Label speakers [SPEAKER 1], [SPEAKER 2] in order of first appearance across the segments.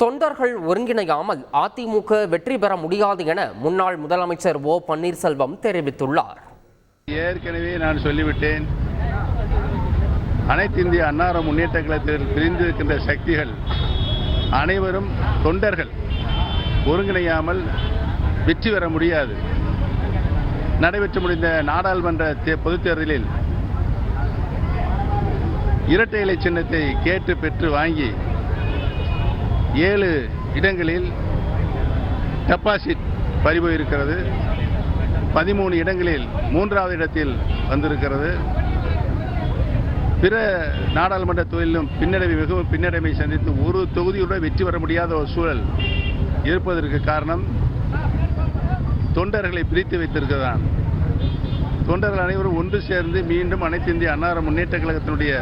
[SPEAKER 1] தொண்டர்கள் ஒருங்கிணையாமல் அதிமுக வெற்றி பெற முடியாது என முன்னாள் முதலமைச்சர் ஓ பன்னீர்செல்வம் தெரிவித்துள்ளார்.
[SPEAKER 2] ஏற்கனவே நான் சொல்லிவிட்டேன், அனைத்து இந்திய அண்ணா முன்னேற்ற கழகத்தில் பிரிந்திருக்கின்ற சக்திகள் அனைவரும் தொண்டர்கள் ஒருங்கிணையாமல் வெற்றி பெற முடியாது. நடைபெற்று முடிந்த நாடாளுமன்ற பொதுத் தேர்தலில் இரட்டை இலை சின்னத்தை கேட்டு பெற்று வாங்கி 7 இடங்களில் டெபாசிட் பறிபோயிருக்கிறது. 13 இடங்களில் 3வது இடத்தில் வந்திருக்கிறது. பிற நாடாளுமன்ற தொகுதியிலும் மிகவும் பின்னடைவை சந்தித்து ஒரு தொகுதியுடன் வெற்றி பெற முடியாத ஒரு சூழல் இருப்பதற்கு காரணம் தொண்டர்களை பிரித்து வைத்திருக்கிறான். தொண்டர்கள் அனைவரும் ஒன்று சேர்ந்து மீண்டும் அனைத்து இந்திய அண்ணா முன்னேற்ற கழகத்தினுடைய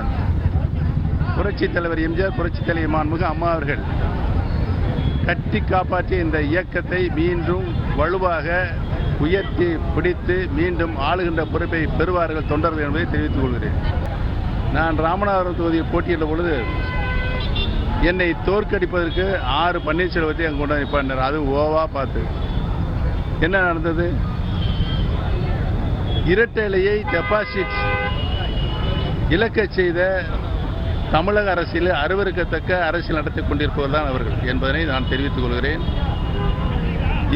[SPEAKER 2] புரட்சித் தலைவர் எம்ஜிஆர், புரட்சித் தலைவர் மாண்புமிகு அம்மா அவர்கள் கட்டி காப்பாற்றிய இந்த இயக்கத்தை மீண்டும் வலுவாக உயர்த்தி பிடித்து மீண்டும் ஆளுகின்ற பொறுப்பை பெறுவார்கள் தொண்டர்கள் என்பதை தெரிவித்துக் கொள்கிறேன். நான் ராமநாதபுரம் தொகுதியை போட்டியிட்ட பொழுது என்னை தோற்கடிப்பதற்கு 6 பன்னீர்செல்வத்தை அங்கே கொண்டு நிற்பார். அது ஓவா பார்த்து என்ன நடந்தது? இரட்டை இலையை டெபாசிட் இழக்கச் செய்த தமிழக அரசியல் அருவருக்கத்தக்க அரசியல் நடத்திக் கொண்டிருப்பவர்கள் தான் அவர்கள் என்பதனை நான் தெரிவித்துக் கொள்கிறேன்.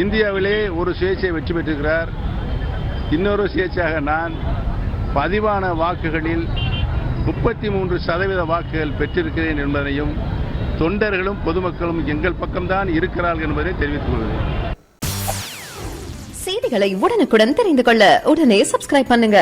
[SPEAKER 2] இந்தியாவிலே ஒரு சுயேட்சை வெற்றி பெற்றிருக்கிறார். இன்னொரு சுயேட்சையாக நான் பதிவான வாக்குகளில் 33% வாக்குகள் பெற்றிருக்கிறேன் என்பதனையும் தொண்டர்களும் பொதுமக்களும் எங்கள் பக்கம்தான் இருக்கிறார்கள் என்பதை தெரிவித்துக் கொள்கிறேன்.
[SPEAKER 3] செய்திகளை உடனுக்குடன் தெரிந்து கொள்ள உடனே சப்ஸ்கிரைப் பண்ணுங்க.